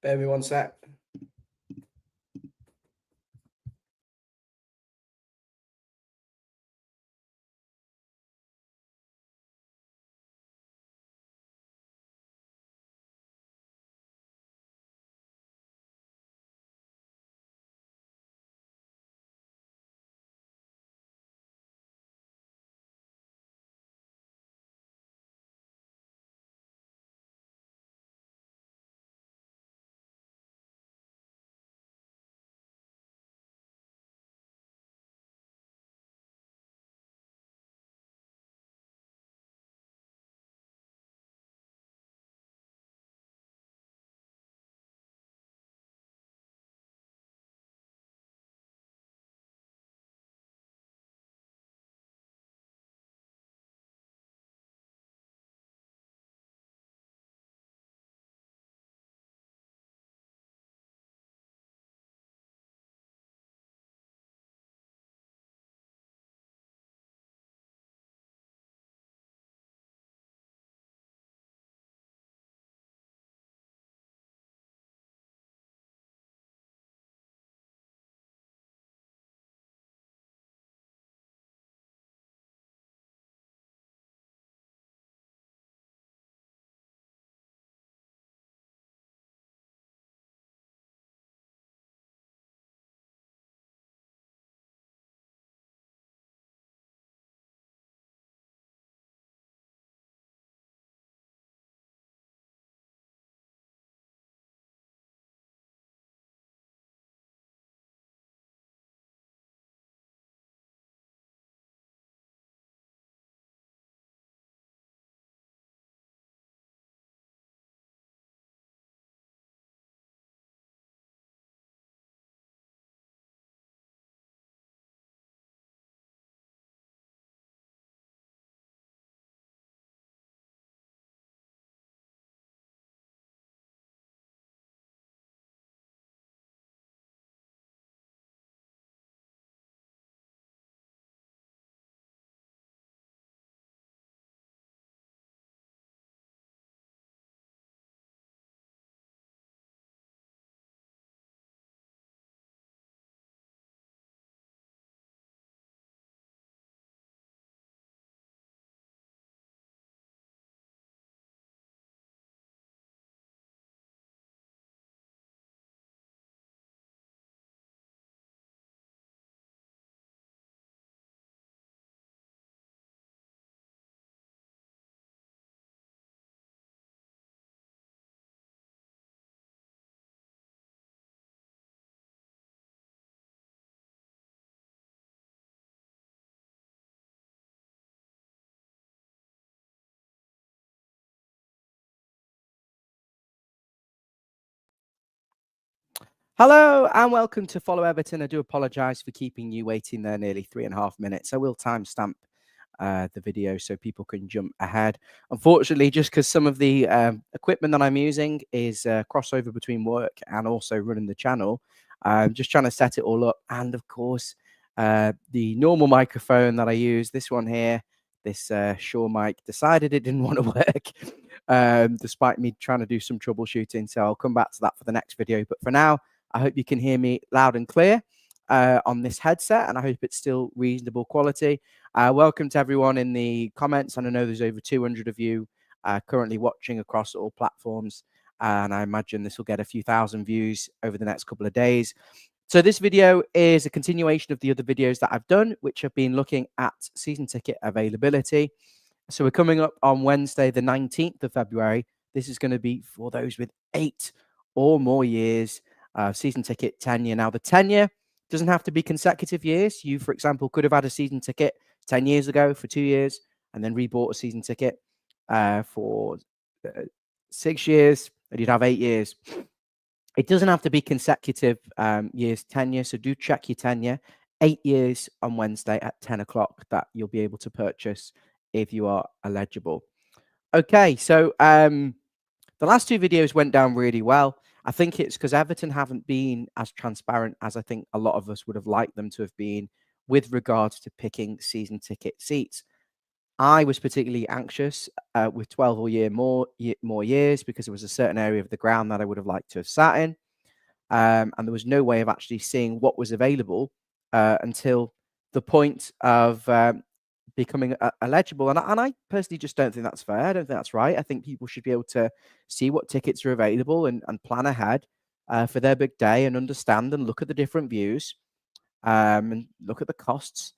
Bear me one sec. Hello and welcome to Follow Everton. I do apologise for keeping you waiting there nearly 3.5 minutes. I will timestamp the video so people can jump ahead. Unfortunately, just because some of the equipment that I'm using is crossover between work and also running the channel, I'm just trying to set it all up. And of course, the normal microphone that I use, this one here, this Shure mic, decided it didn't want to work despite me trying to do some troubleshooting. So I'll come back to that for the next video. But for now, I hope you can hear me loud and clear on this headset, and I hope it's still reasonable quality. Welcome to everyone in the comments, and I know there's over 200 of you currently watching across all platforms, and I imagine this will get a few thousand views over the next couple of days. So this video is a continuation of the other videos that I've done, which have been looking at season ticket availability. So we're coming up on Wednesday, the 19th of February. This is going to be for those with 8 or more years season ticket tenure. Now, the tenure doesn't have to be consecutive years. You, for example, could have had a season ticket 10 years ago for 2 years and then rebought a season ticket for 6 years, and you'd have 8 years. It doesn't have to be consecutive years tenure, so do check your tenure. 8 years on Wednesday at 10 o'clock that you'll be able to purchase if you are eligible. Okay, so the last 2 videos went down really well. I think it's because Everton haven't been as transparent as I think a lot of us would have liked them to have been with regards to picking season ticket seats. I was particularly anxious with 12 or more years because there was a certain area of the ground that I would have liked to have sat in. And there was no way of actually seeing what was available until the point of becoming eligible. And I personally just don't think that's fair. I don't think that's right. I think people should be able to see what tickets are available and plan ahead for their big day and understand and look at the different views and look at the costs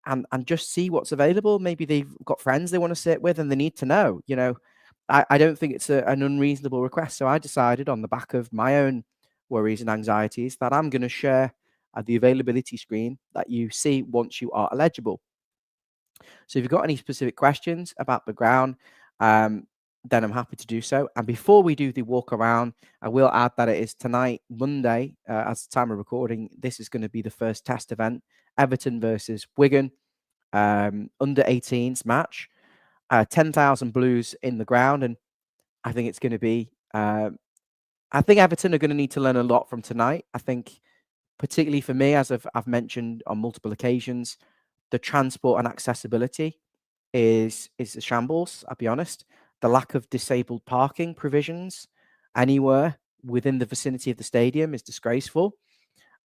and just see what's available. Maybe they've got friends they want to sit with and they need to know. I don't think it's an unreasonable request. So I decided on the back of my own worries and anxieties that I'm going to share the availability screen that you see once you are eligible. So if you've got any specific questions about the ground, then I'm happy to do so. And before we do the walk around, I will add that it is tonight, Monday, as the time of recording. This is going to be the first test event, Everton versus Wigan, under 18s match. 10,000 Blues in the ground, and I think it's going to be. I think Everton are going to need to learn a lot from tonight. I think, particularly for me, as I've mentioned on multiple occasions, the transport and accessibility is a shambles. I'll be honest. The lack of disabled parking provisions anywhere within the vicinity of the stadium is disgraceful.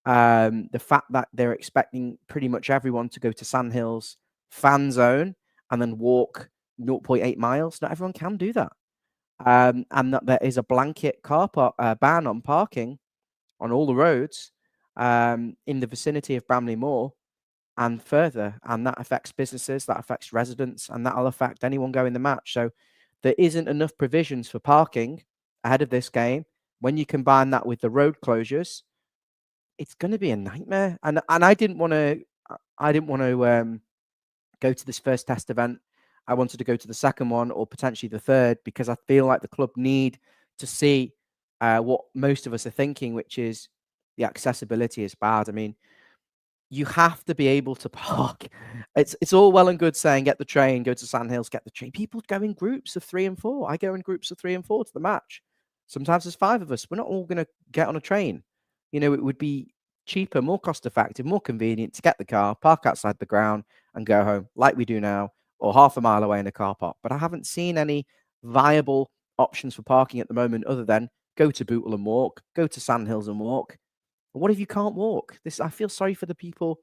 The fact that they're expecting pretty much everyone to go to Sandhill's fan zone and then walk 0.8 miles. Not everyone can do that. And that there is a blanket car park ban on parking on all the roads in the vicinity of Bramley Moor and further. And that affects businesses, that affects residents, and that'll affect anyone going the match. So there isn't enough provisions for parking ahead of this game. When you combine that with the road closures, it's going to be a nightmare. And I didn't want to go to this first test event. I wanted to go to the second one or potentially the third because I feel like the club need to see what most of us are thinking, which is the accessibility is bad. I mean, you have to be able to park. It's all well and good saying get the train, go to Sandhills, get the train. People go in groups of 3 and 4. I go in groups of 3 and 4 to the match. Sometimes there's 5 of us. We're not all going to get on a train. It would be cheaper, more cost effective, more convenient to get the car, park outside the ground and go home like we do now, or half a mile away in a car park. But I haven't seen any viable options for parking at the moment other than go to Bootle and walk, go to Sandhills and walk. What if you can't walk? I feel sorry for the people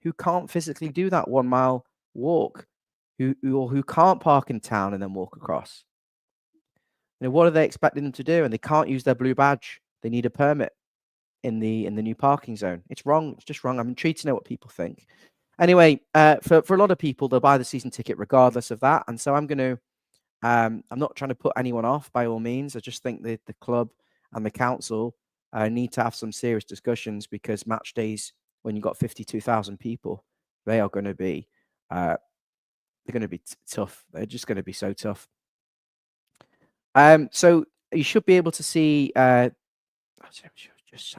who can't physically do that 1 mile walk, who can't park in town and then walk across. What are they expecting them to do? And they can't use their blue badge. They need a permit in the new parking zone. It's wrong. It's just wrong. I'm intrigued to know what people think. Anyway, for a lot of people, they'll buy the season ticket regardless of that. And so I'm not trying to put anyone off by all means. I just think that the club and the council need to have some serious discussions because match days, when you've got 52,000 people, they are going to be tough. They're just going to be so tough. So you should be able to see. That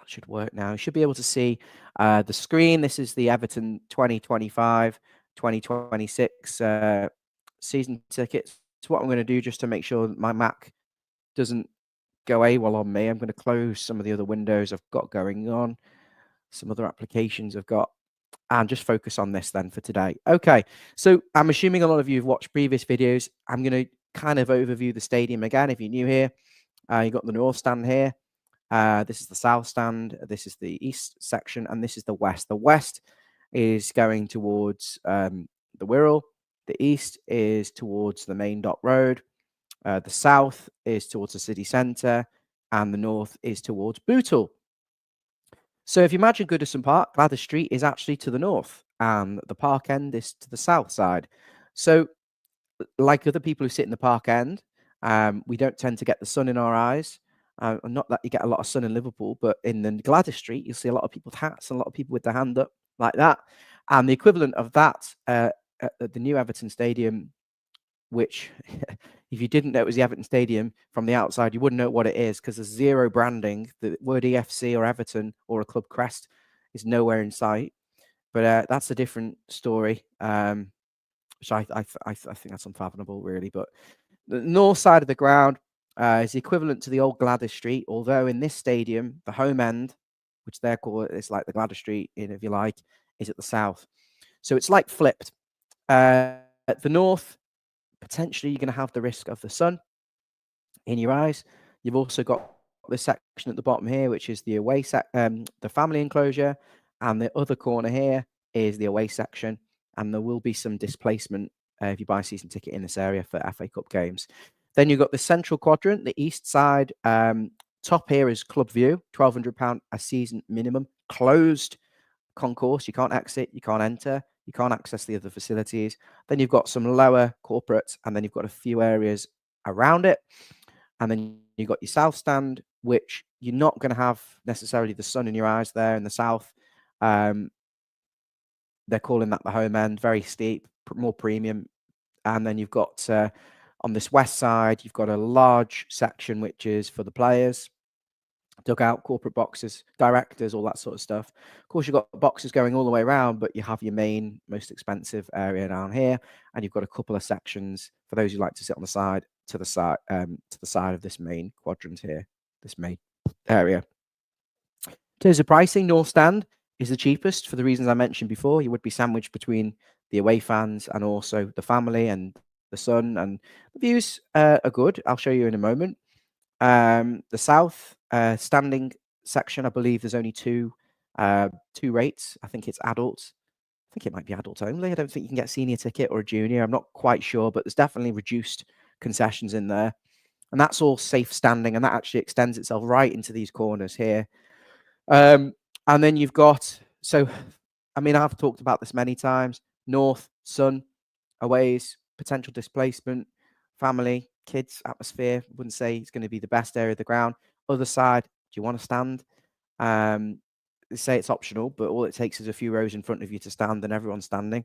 should work now. You should be able to see the screen. This is the Everton 2025-2026 season tickets. So what I'm going to do just to make sure that my Mac doesn't go AWOL on me, I'm going to close some of the other windows I've got going on, some other applications I've got, and just focus on this then for today. Okay, so I'm assuming a lot of you have watched previous videos. I'm going to kind of overview the stadium again. If you're new here, you've got the north stand here. This is the south stand. This is the east section, and this is the west. The west is going towards the Wirral. The east is towards the main Dock Road. The south is towards the city centre, and the north is towards Bootle. So if you imagine Goodison Park, Gladys Street is actually to the north, and the park end is to the south side. So, like other people who sit in the park end, we don't tend to get the sun in our eyes. Not that you get a lot of sun in Liverpool, but in the Gladys Street, you'll see a lot of people with hats and a lot of people with their hand up like that. And the equivalent of that at the new Everton Stadium, which if you didn't know it was the Everton Stadium from the outside, you wouldn't know what it is because there's zero branding. The word EFC or Everton or a club crest is nowhere in sight. But that's a different story, which I think that's unfathomable, really. But the north side of the ground is equivalent to the old Gladys Street, although in this stadium, the home end, which they're called, it's like the Gladys Street, if you like, is at the south. So it's like flipped. At the north potentially you're going to have the risk of the sun in your eyes. You've also got this section at the bottom here, which is the the family enclosure, and the other corner here is the away section, and there will be some displacement if you buy a season ticket in this area for FA Cup games. Then you've got the central quadrant, the east side. Top here is club view, £1,200 a season minimum, closed concourse. You can't exit, you can't enter, you can't access the other facilities. Then you've got some lower corporates, and then you've got a few areas around it. And then you've got your south stand, which you're not going to have necessarily the sun in your eyes there in the south. They're calling that the home end, very steep, more premium. And then you've got on this west side, you've got a large section which is for the players, dugout, corporate boxes, directors, all that sort of stuff. Of course, you've got boxes going all the way around, but you have your main, most expensive area down here, and you've got a couple of sections for those who like to sit on the side, to the side of this main quadrant here, this main area. In terms of pricing, North Stand is the cheapest for the reasons I mentioned before. You would be sandwiched between the away fans and also the family and the sun, and the views are good. I'll show you in a moment. The south standing section, I believe there's only two rates. I think it's adults. I think it might be adults only. I don't think you can get senior ticket or a junior. I'm not quite sure, but there's definitely reduced concessions in there. And that's all safe standing, and that actually extends itself right into these corners here. And then you've got, so, I mean, I've talked about this many times. North, sun, aways, potential displacement, family, kids, atmosphere. Wouldn't say it's going to be the best area of the ground. Other side, do you want to stand? They say it's optional, but all it takes is a few rows in front of you to stand, and everyone's standing.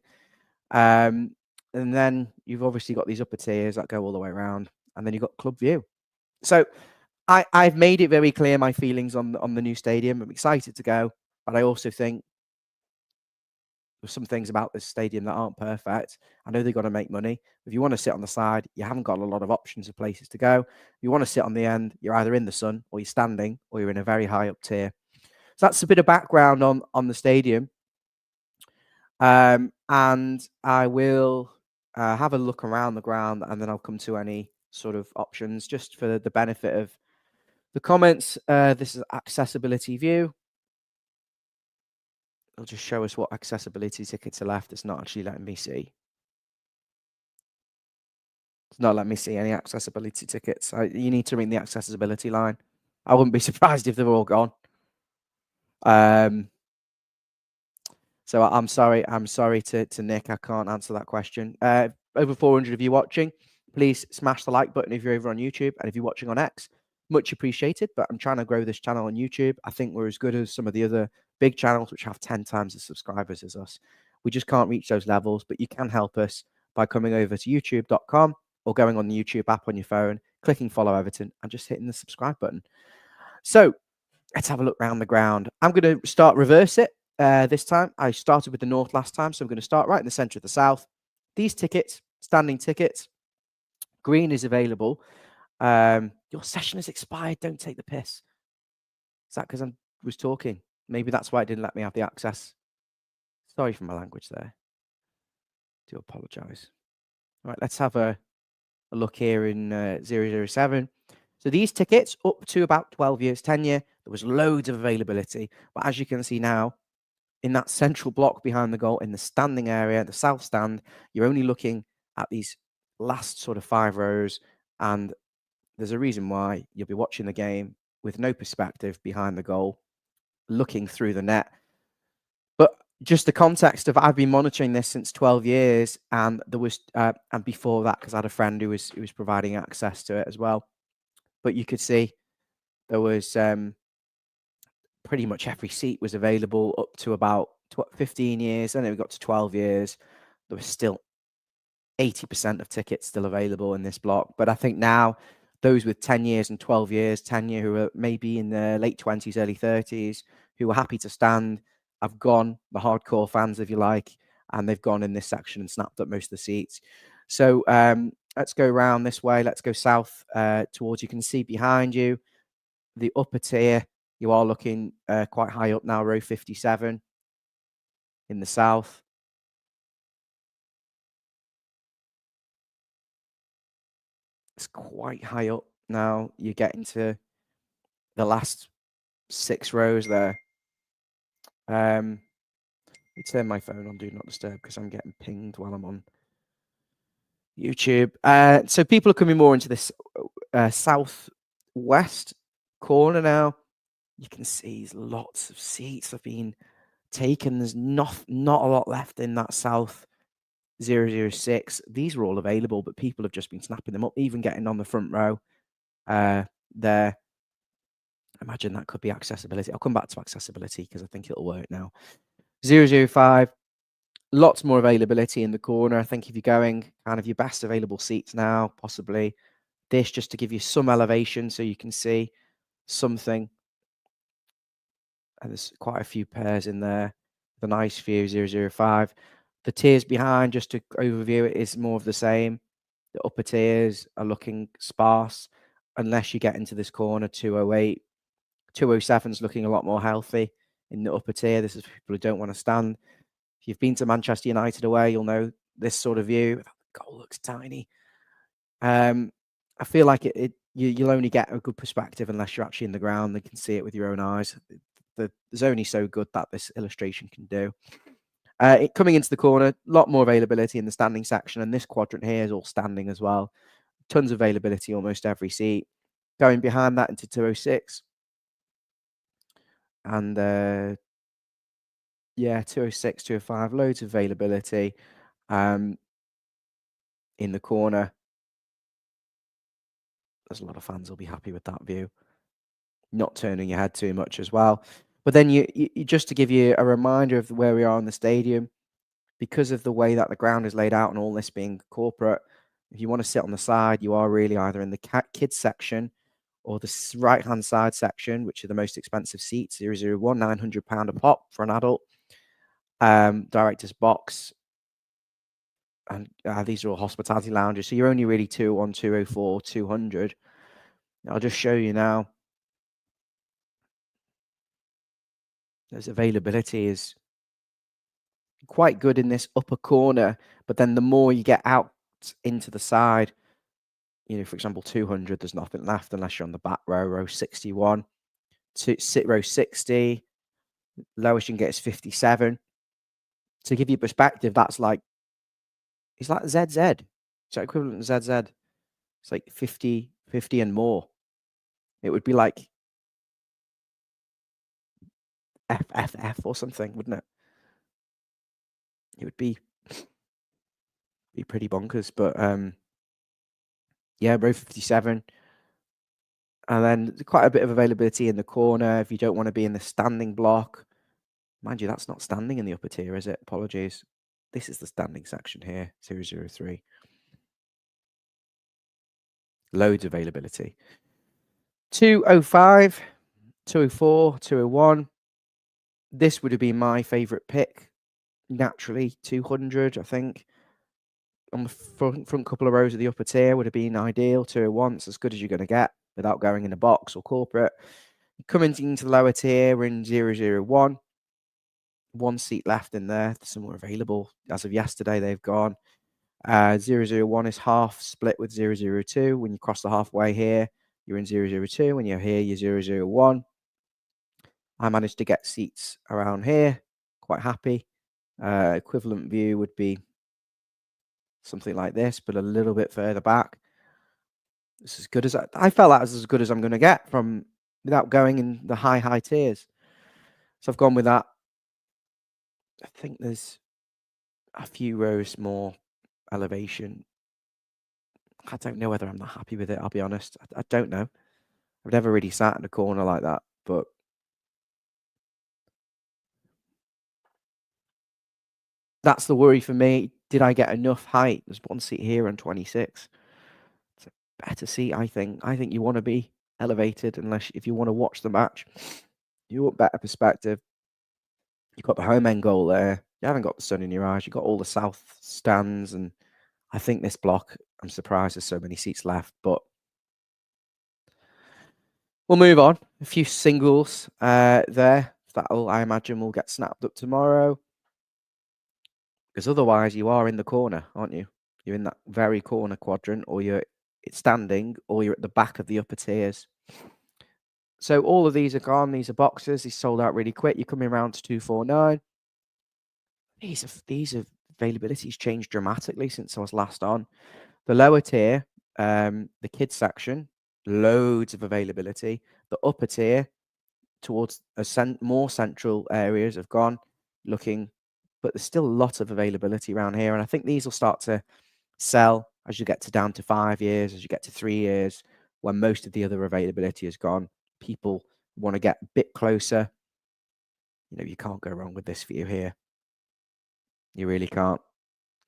And then you've obviously got these upper tiers that go all the way around, and then you've got club view. So I've made it very clear my feelings on the new stadium. I'm excited to go, but I also think there's some things about this stadium that aren't perfect. I know they've got to make money. If you want to sit on the side, you haven't got a lot of options of places to go. If you want to sit on the end, you're either in the sun, or you're standing, or you're in a very high up tier. So that's a bit of background on the stadium. And I will have a look around the ground, and then I'll come to any sort of options just for the benefit of the comments. This is accessibility view. It'll just show us what accessibility tickets are left. It's not actually letting me see. It's not letting me see any accessibility tickets. You need to ring the accessibility line. I wouldn't be surprised if they're all gone. So I'm sorry. I'm sorry to Nick. I can't answer that question. Over 400 of you watching. Please smash the like button if you're over on YouTube, and if you're watching on X, much appreciated. But I'm trying to grow this channel on YouTube. I think we're as good as some of the other big channels which have 10 times the subscribers as us. We just can't reach those levels, but you can help us by coming over to youtube.com or going on the YouTube app on your phone, clicking follow Everton, and just hitting the subscribe button. So let's have a look around the ground. I'm going to start reverse it this time. I started with the north last time, so I'm going to start right in the center of the south. These tickets, standing tickets, green is available. Your session has expired. Don't take the piss. Is that because I was talking? Maybe that's why it didn't let me have the access. Sorry for my language there. Do apologize. All right, let's have a look here in 007. So these tickets up to about 12 years tenure, there was loads of availability. But as you can see now, in that central block behind the goal, in the standing area, the south stand, you're only looking at these last sort of 5 rows. And there's a reason why you'll be watching the game with no perspective behind the goal, looking through the net. But just the context of, I've been monitoring this since 12 years, and there was and before that, because I had a friend who was providing access to it as well. But you could see there was pretty much every seat was available up to about 15 years. And then we got to 12 years. There was still 80% of tickets still available in this block. But I think now those with 10 years and 12 years tenure, who are maybe in their late 20s, early 30s, who are happy to stand, have gone, the hardcore fans, if you like, and they've gone in this section and snapped up most of the seats. So let's go around this way. Let's go south towards, you can see behind you, the upper tier. You are looking quite high up now, row 57 in the south. It's quite high up now. You get into the last 6 rows there. Let me turn my phone on Do Not Disturb because I'm getting pinged while I'm on YouTube. So people are coming more into this southwest corner now. You can see lots of seats have been taken. There's not a lot left in that south 006. These are all available, but people have just been snapping them up, even getting on the front row there. Imagine that could be accessibility. I'll come back to accessibility because I think it'll work now. 005, lots more availability in the corner. I think if you're going kind of your best available seats now, possibly this, just to give you some elevation so you can see something. And there's quite a few pairs in there. The nice view, 005. The tiers behind, just to overview it, is more of the same. The upper tiers are looking sparse unless you get into this corner, 208. 207's looking a lot more healthy in the upper tier. This is for people who don't want to stand. If you've been to Manchester United away, you'll know this sort of view. The goal looks tiny. I feel like you'll only get a good perspective unless you're actually in the ground and can see it with your own eyes. There's only so good that this illustration can do. Coming into the corner, a lot more availability in the standing section, and this quadrant here is all standing as well. Tons of availability, almost every seat. Going behind that into 206. And 206, 205, loads of availability in the corner. There's a lot of fans will be happy with that view. Not turning your head too much as well. But then you just to give you a reminder of where we are in the stadium, because of the way that the ground is laid out and all this being corporate, if you want to sit on the side, you are really either in the kids section or the right-hand side section, which are the most expensive seats, 001, £900 a pop for an adult. Director's box. And these are all hospitality lounges. So you're only really 201, 204, 200. I'll just show you now. There's availability is quite good in this upper corner, but then the more you get out into the side, for example, 200, there's nothing left unless you're on the back row, row 61. Row 60, lowest you can get is 57. To give you perspective, it's like ZZ. It's like equivalent to ZZ. It's like 50 and more. It would be like FFF or something, wouldn't it? It would be pretty bonkers, but row 57. And then quite a bit of availability in the corner if you don't want to be in the standing block. Mind you, that's not standing in the upper tier, is it? Apologies. This is the standing section here, 003. Loads of availability. 205, 204, 201. This would have been my favourite pick. Naturally, 200, I think. On the front couple of rows of the upper tier would have been ideal. 201, it's as good as you're going to get without going in a box or corporate. Coming into the lower tier, we're in 001. One seat left in there. Some more available. As of yesterday, they've gone. 001 is half split with 002. When you cross the halfway here, you're in 002. When you're here, you're 001. I managed to get seats around here. Quite happy. Equivalent view would be something like this, but a little bit further back. This is as good as I felt that was as good as I'm going to get from without going in the high tiers. So I've gone with that. I think there's a few rows more elevation. I don't know whether I'm not happy with it. I'll be honest. I don't know. I've never really sat in a corner like that, but that's the worry for me. Did I get enough height? There's one seat here on 26. It's a better seat, I think. I think you want to be elevated if you want to watch the match. You want better perspective. You've got the home end goal there. You haven't got the sun in your eyes. You've got all the south stands. And I think this block, I'm surprised there's so many seats left, but we'll move on. A few singles there. That'll, I imagine, will get snapped up tomorrow. Because otherwise, you are in the corner, aren't you? You're in that very corner quadrant, or you're it's standing, or you're at the back of the upper tiers. So all of these are gone. These are boxes. These sold out really quick. You're coming around to 249. These availability's changed dramatically since I was last on. The lower tier, the kids section, loads of availability. The upper tier, towards more central areas, have gone looking, but there's still a lot of availability around here. And I think these will start to sell as you get to down to 5 years, as you get to 3 years, when most of the other availability is gone. People want to get a bit closer. You know, you can't go wrong with this view here. You really can't.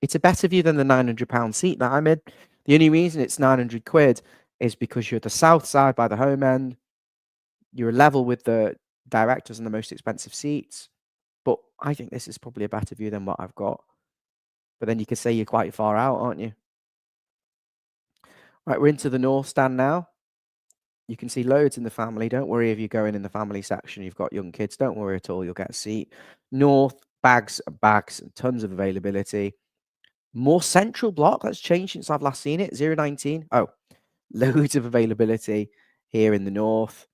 It's a better view than the £900 seat that I'm in. The only reason it's 900 quid is because you're at the south side by the home end. You're level with the directors and the most expensive seats. But I think this is probably a better view than what I've got. But then you could say you're quite far out, aren't you? Right, we're into the north stand now. You can see loads in the family. Don't worry if you're going in the family section, you've got young kids. Don't worry at all. You'll get a seat. North, bags and bags and tons of availability. More central block. That's changed since I've last seen it. 019. Oh, loads of availability here in the north.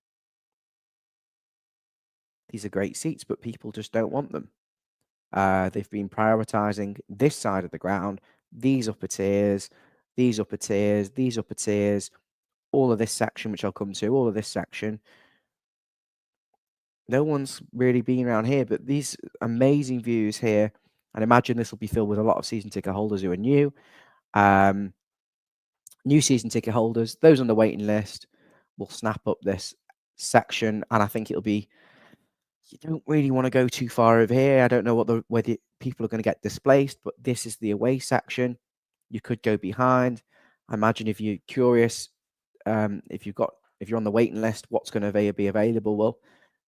These are great seats, but people just don't want them. They've been prioritizing this side of the ground, these upper tiers, these upper tiers, these upper tiers, all of this section, which I'll come to, all of this section. No one's really been around here, but these amazing views here, and imagine this will be filled with a lot of season ticket holders who are new. New season ticket holders, those on the waiting list, will snap up this section, and I think it'll be, you don't really want to go too far over here. I don't know whether people are going to get displaced, but this is the away section. You could go behind. I imagine if you're curious, if you're on the waiting list, what's going to be available? Well,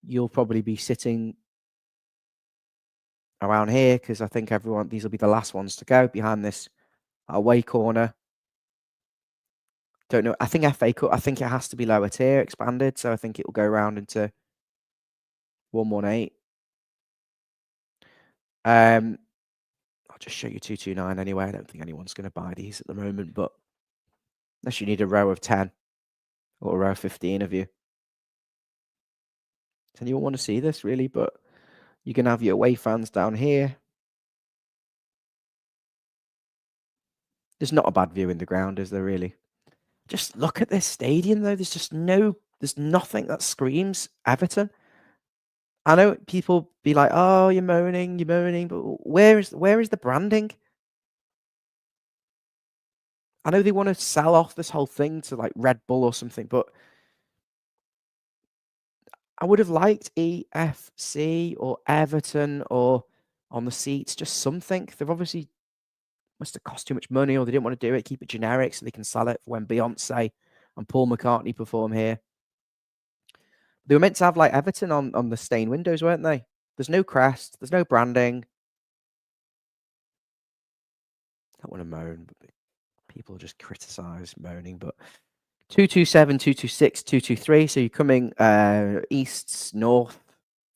you'll probably be sitting around here, because I think these will be the last ones to go behind this away corner. Don't know. I think FA Cup, I think it has to be lower tier expanded, so I think it will go around into 118. I'll just show you 229 anyway. I don't think anyone's going to buy these at the moment, but unless you need a row of 10 or a row of 15 of you. Does anyone want to see this, really? But you can have your away fans down here. There's not a bad view in the ground, is there, really? Just look at this stadium, though. There's nothing that screams Everton. I know people be like, "Oh, you're moaning," but where is the branding? I know they want to sell off this whole thing to like Red Bull or something, but I would have liked EFC or Everton or on the seats, just something. They've obviously must have cost too much money, or they didn't want to do it, keep it generic so they can sell it for when Beyonce and Paul McCartney perform here. They were meant to have like Everton on the stained windows, weren't they? There's no crest, there's no branding. I don't want to moan, but people just criticize moaning. But 227, 226, 223. So you're coming east, north,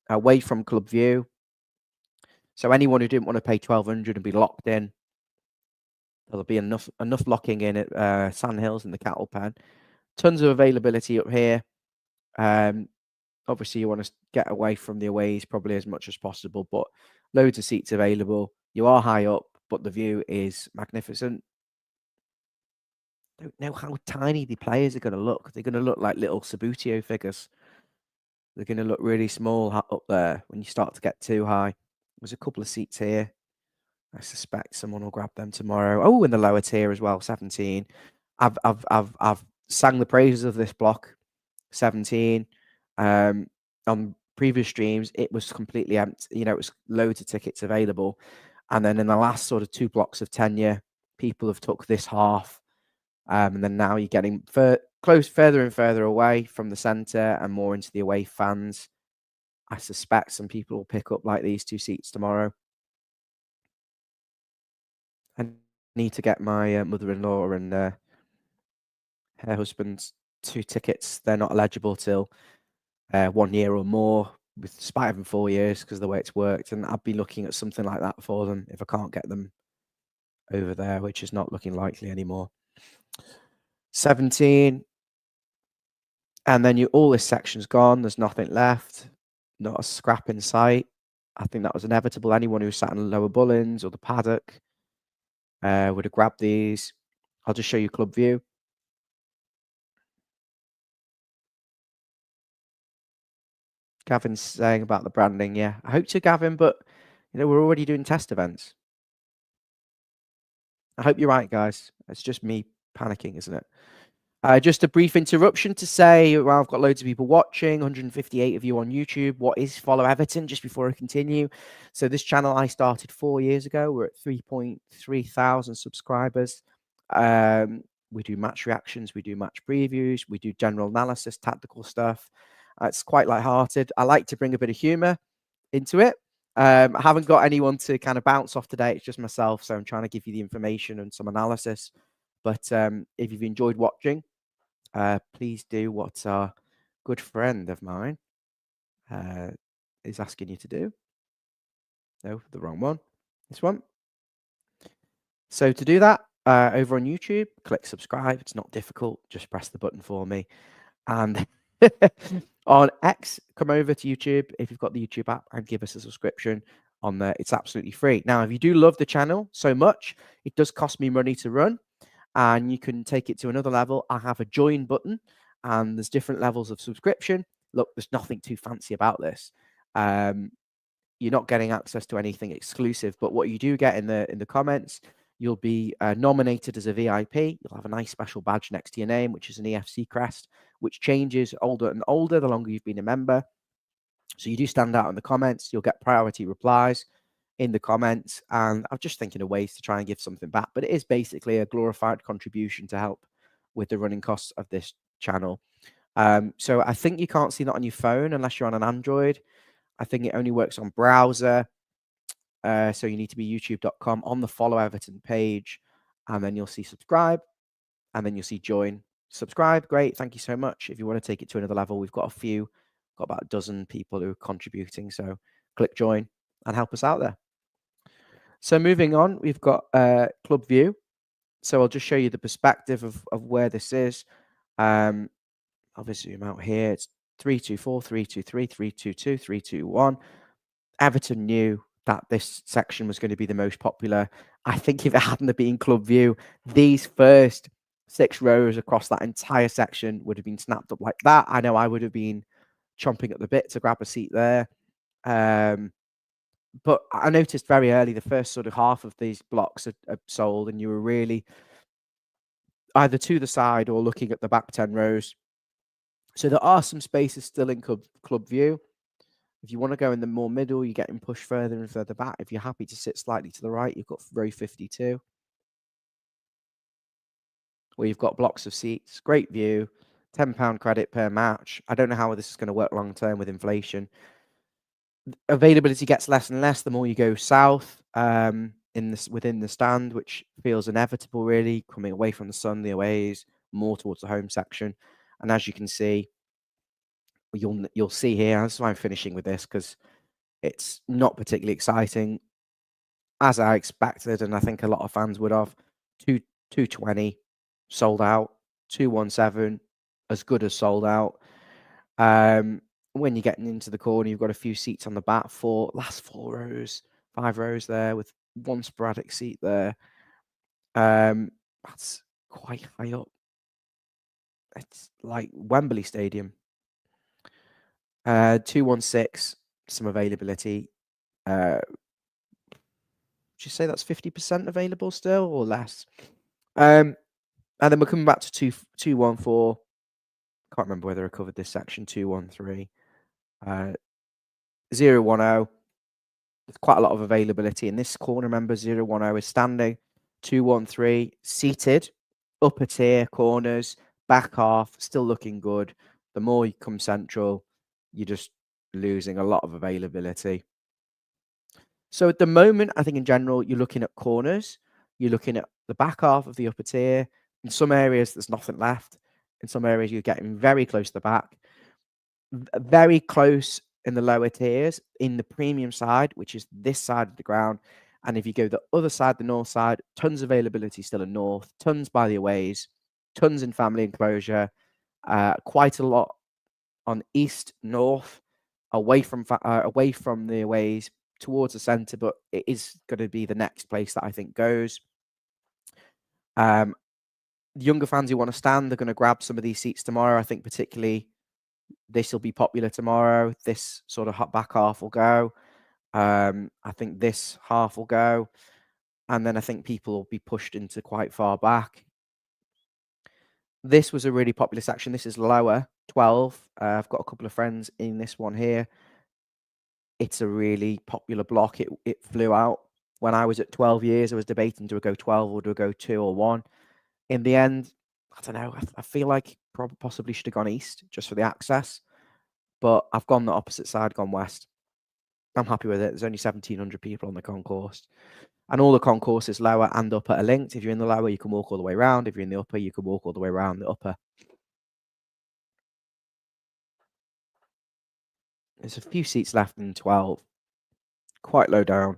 away from Club View. So anyone who didn't want to pay 1,200 and be locked in, there'll be enough locking in at Sandhills and the Cattle Pen. Tons of availability up here. Obviously, you want to get away from the aways probably as much as possible, but loads of seats available. You are high up, but the view is magnificent. Don't know how tiny the players are going to look. They're going to look like little Sabutio figures. They're going to look really small up there when you start to get too high. There's a couple of seats here. I suspect someone will grab them tomorrow. Oh, in the lower tier as well, 17. I've sang the praises of this block, 17. On previous streams, it was completely empty. You know, it was loads of tickets available. And then in the last sort of 2 blocks of tenure, people have took this half. And then now you're getting further and further away from the centre and more into the away fans. I suspect some people will pick up like these 2 seats tomorrow. I need to get my mother-in-law and her husband's 2 tickets. They're not eligible till 1 year or more, despite having 4 years, because of the way it's worked. And I'd be looking at something like that for them if I can't get them over there, which is not looking likely anymore. 17. And then all this section's gone. There's nothing left. Not a scrap in sight. I think that was inevitable. Anyone who sat in the lower Bullins or the paddock would have grabbed these. I'll just show you club view. Gavin's saying about the branding. Yeah, I hope to, Gavin, but we're already doing test events. I hope you're right, guys. It's just me panicking, isn't it? Just a brief interruption to say, well, I've got loads of people watching, 158 of you on YouTube. What is Follow Everton? Just before I continue. So this channel I started 4 years ago. We're at 3.3 thousand subscribers. We do match reactions. We do match previews. We do general analysis, tactical stuff. It's quite lighthearted. I like to bring a bit of humor into it. I haven't got anyone to kind of bounce off today. It's just myself. So I'm trying to give you the information and some analysis. But if you've enjoyed watching, please do what our good friend of mine is asking you to do. No, the wrong one. This one. So to do that, over on YouTube, click subscribe. It's not difficult. Just press the button for me. And on X, come over to YouTube if you've got the YouTube app and give us a subscription on there. It's absolutely free. Now, if you do love the channel so much, it does cost me money to run. And you can take it to another level. I have a join button, and there's different levels of subscription. Look, there's nothing too fancy about this. You're not getting access to anything exclusive, but what you do get in the comments, you'll be nominated as a VIP. You'll have a nice special badge next to your name, which is an EFC crest, which changes older and older the longer you've been a member. So you do stand out in the comments. You'll get priority replies in the comments, and I'm just thinking of ways to try and give something back, but it is basically a glorified contribution to help with the running costs of this channel. So I think you can't see that on your phone unless you're on an Android. I think it only works on browser. So you need to be youtube.com on the Follow Everton page, and then you'll see subscribe, and then you'll see join. Subscribe, great, thank you so much. If you want to take it to another level, we've got about a dozen people who are contributing, so click join and help us out there. So moving on, we've got club view. So I'll just show you the perspective of where this is. Obviously, I'm out here. It's 3-2-4, 3-2-3, 3-2-2, 3-2-1. Everton knew that this section was going to be the most popular. I think if it hadn't been club view, these first 6 rows across that entire section would have been snapped up like that. I know I would have been chomping at the bit to grab a seat there. But I noticed very early the first sort of half of these blocks are sold, and you were really either to the side or looking at the back 10 rows. So there are some spaces still in club view. If you want to go in the more middle, you're getting pushed further and further back. If you're happy to sit slightly to the right, you've got row 52, where you've got blocks of seats. Great view, £10 credit per match. I don't know how this is going to work long term with inflation. Availability gets less and less the more you go south within the stand, which feels inevitable, really, coming away from the sun, the aways, more towards the home section. And as you can see, you'll see here, that's why I'm finishing with this, because it's not particularly exciting, as I expected, and I think a lot of fans would have. 220 sold out, 217 as good as sold out. When you're getting into the corner, you've got a few seats on the back, last 4 rows, 5 rows there, with one sporadic seat there. That's quite high up. It's like Wembley Stadium. 216, some availability. Would you say that's 50% available still or less? And then we're coming back to 214. Can't remember whether I covered this section. 213. 010. There's quite a lot of availability in this corner. Remember, 010 is standing. 213 seated, upper tier corners, back half, still looking good. The more you come central, you're just losing a lot of availability. So at the moment, I think in general, you're looking at corners. You're looking at the back half of the upper tier. In some areas, there's nothing left. In some areas, you're getting very close to the back. Very close in the lower tiers, in the premium side, which is this side of the ground. And if you go the other side, the north side, tons of availability still in north, tons by the aways. tons in family enclosure, quite a lot on east, north, away from the aways towards the centre, but it is going to be the next place that I think goes. Younger fans who want to stand, they're going to grab some of these seats tomorrow. I think particularly this will be popular tomorrow. This sort of back half will go. I think this half will go. And then I think people will be pushed into quite far back. This was a really popular section. This is lower, 12. I've got a couple of friends in this one here. It's a really popular block. It flew out. When I was at 12 years, I was debating, do I go 12 or do I go 2 or 1? In the end, I don't know. I feel like possibly should have gone east just for the access. But I've gone the opposite side, gone west. I'm happy with it. There's only 1,700 people on the concourse. And all the concourses, lower and upper, are linked. If you're in the lower, you can walk all the way around. If you're in the upper, you can walk all the way around the upper. There's a few seats left in 12. Quite low down.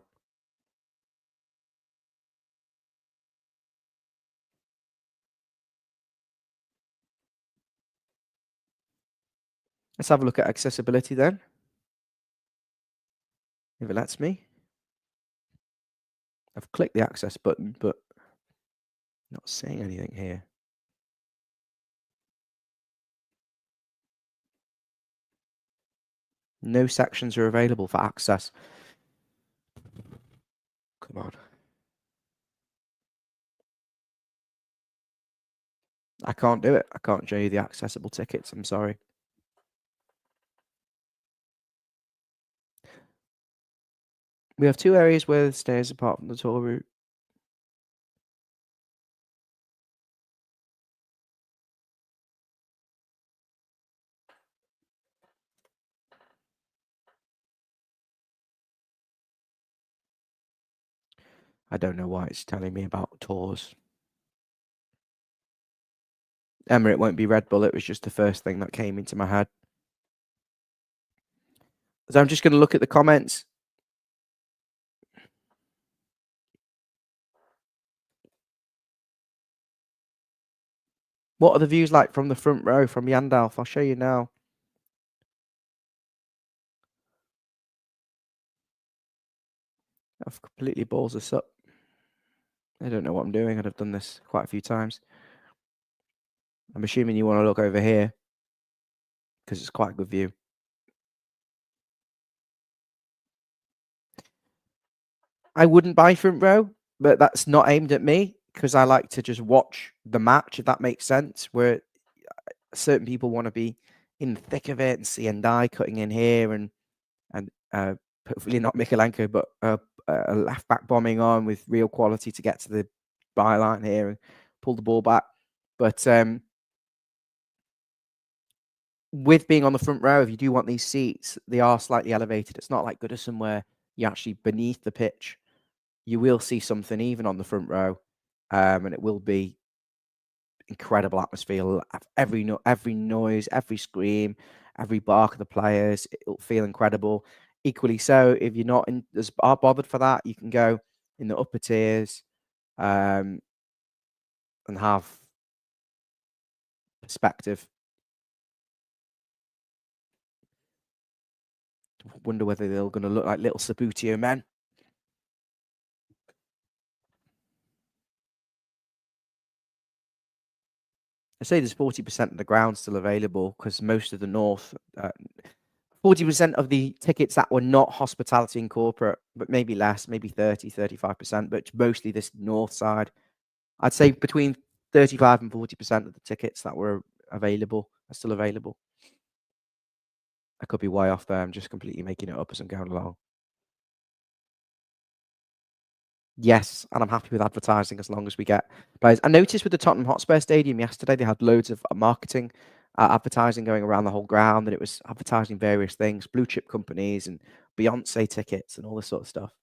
Let's have a look at accessibility then. If it lets me. I've clicked the access button, but not seeing anything here. No sections are available for access. Come on. I can't do it. I can't show you the accessible tickets. I'm sorry. We have 2 areas where the stairs apart from the tour route. I don't know why it's telling me about tours. Emirates won't be Red Bull. It was just the first thing that came into my head. So I'm just going to look at the comments. What are the views like from the front row from Yandalf? I'll show you now. I've completely balls this up. I don't know what I'm doing. I've done this quite a few times. I'm assuming you want to look over here because it's quite a good view. I wouldn't buy front row, but that's not aimed at me because I like to just watch the match, if that makes sense, where certain people want to be in the thick of it and see Ndai cutting in here and hopefully not Mikalenko, but a left back bombing on with real quality to get to the byline here and pull the ball back. But with being on the front row, if you do want these seats, they are slightly elevated. It's not like Goodison where you're actually beneath the pitch. You will see something even on the front row, and it will be incredible atmosphere. Every noise, every scream, every bark of the players, it'll feel incredible. Equally so, if you're not as bothered for that, you can go in the upper tiers and have perspective. Wonder whether they're going to look like little Sabutio men. I say there's 40% of the ground still available because most of the north, 40% of the tickets that were not hospitality and corporate, but maybe less, maybe 30, 35%, but mostly this north side. I'd say between 35 and 40% of the tickets that were available are still available. I could be way off there. I'm just completely making it up as I'm going along. Yes, and I'm happy with advertising as long as we get players. I noticed with the Tottenham Hotspur Stadium yesterday, they had loads of marketing, advertising going around the whole ground, and it was advertising various things, blue chip companies and Beyonce tickets and all this sort of stuff.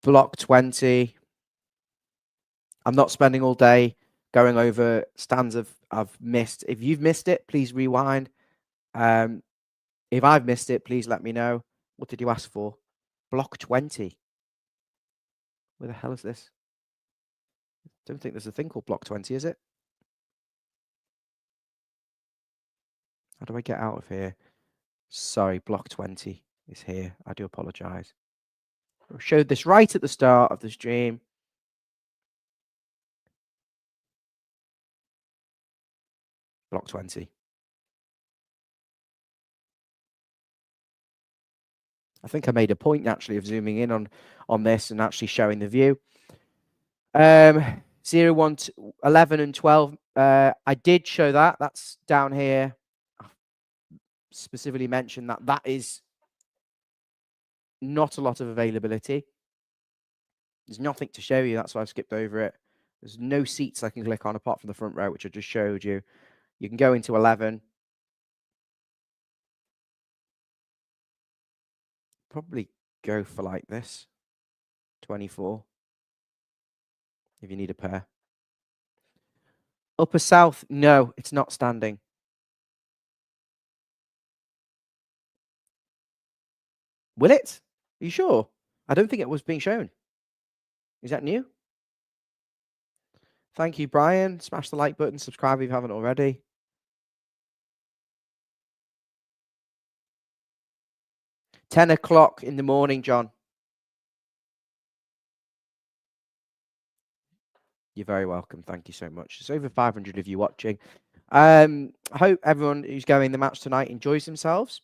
Block 20. I'm not spending all day going over stands I've missed. If you've missed it, please rewind. If I've missed it, please let me know. What did you ask for? Block 20. Where the hell is this? Don't think there's a thing called block 20, is it? How do I get out of here? Sorry, block 20 is here. I do apologize. I showed this right at the start of the stream. Block 20. I think I made a point actually of zooming in on this and actually showing the view. 0, 1, 11 and 12. I did show that. That's down here. I specifically mentioned that is not a lot of availability. There's nothing to show you. That's why I've skipped over it. There's no seats I can click on apart from the front row, which I just showed you. You can go into 11. Probably go for like this. 24. If you need a pair. Upper South, no, it's not standing. Will it? Are you sure? I don't think it was being shown. Is that new? Thank you, Brian. Smash the like button, subscribe if you haven't already. £10 in the morning, John. You're very welcome. Thank you so much. There's over 500 of you watching. I hope everyone who's going the match tonight enjoys themselves.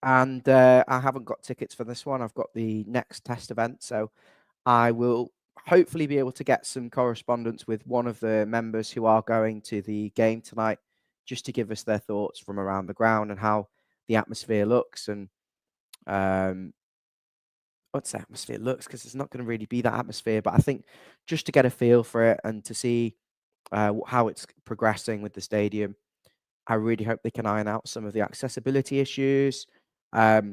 And I haven't got tickets for this one. I've got the next test event. So I will hopefully be able to get some correspondence with one of the members who are going to the game tonight, just to give us their thoughts from around the ground and how the atmosphere looks and what's the atmosphere looks, because it's not going to really be that atmosphere, but I think just to get a feel for it and to see how it's progressing with the stadium, I really hope they can iron out some of the accessibility issues, not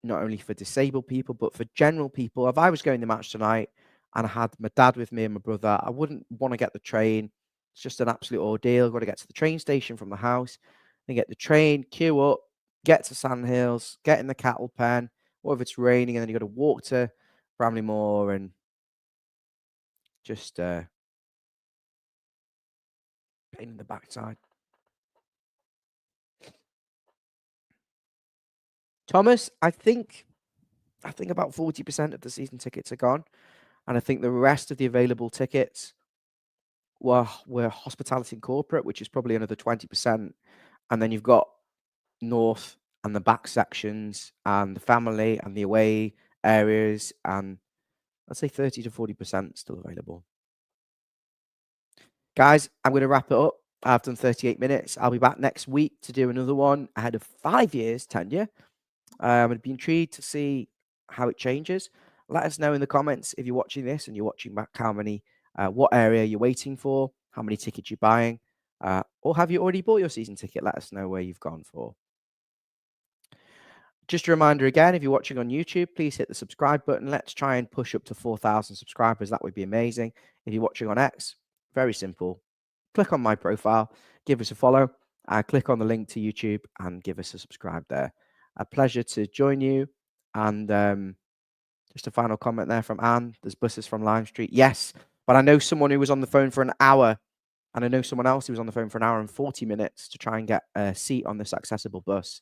only for disabled people, but for general people. If I was going to the match tonight and I had my dad with me and my brother, I wouldn't want to get the train. It's just an absolute ordeal. I've got to get to the train station from the house, then get the train, queue up, get to Sandhills, get in the cattle pen, or if it's raining, and then you've got to walk to Bramley Moore and just pain in the backside. Thomas, I think about 40% of the season tickets are gone, and I think the rest of the available tickets were hospitality and corporate, which is probably another 20%, and then you've got North and the back sections and the family and the away areas, and I'd say 30 to 40% still available. Guys, I'm going to wrap it up. I've done 38 minutes. I'll be back next week to do another one ahead of 5 years tenure. I'd be intrigued to see how it changes. Let us know in the comments if you're watching this and you're watching back what area you're waiting for, how many tickets you're buying, or have you already bought your season ticket? Let us know where you've gone for. Just a reminder again, if you're watching on YouTube, please hit the subscribe button. Let's try and push up to 4,000 subscribers. That would be amazing. If you're watching on X, very simple. Click on my profile, give us a follow, click on the link to YouTube and give us a subscribe there. A pleasure to join you. And just a final comment there from Anne. There's buses from Lime Street. Yes, but I know someone who was on the phone for an hour, and I know someone else who was on the phone for an hour and 40 minutes to try and get a seat on this accessible bus.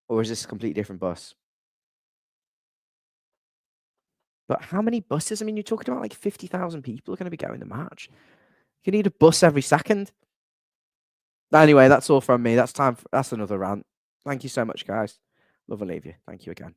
Or is this a completely different bus? But how many buses? I mean, you're talking about like 50,000 people are going to be going to the match. You need a bus every second. Anyway, that's all from me. That's another rant. Thank you so much, guys. Love and leave you. Thank you again.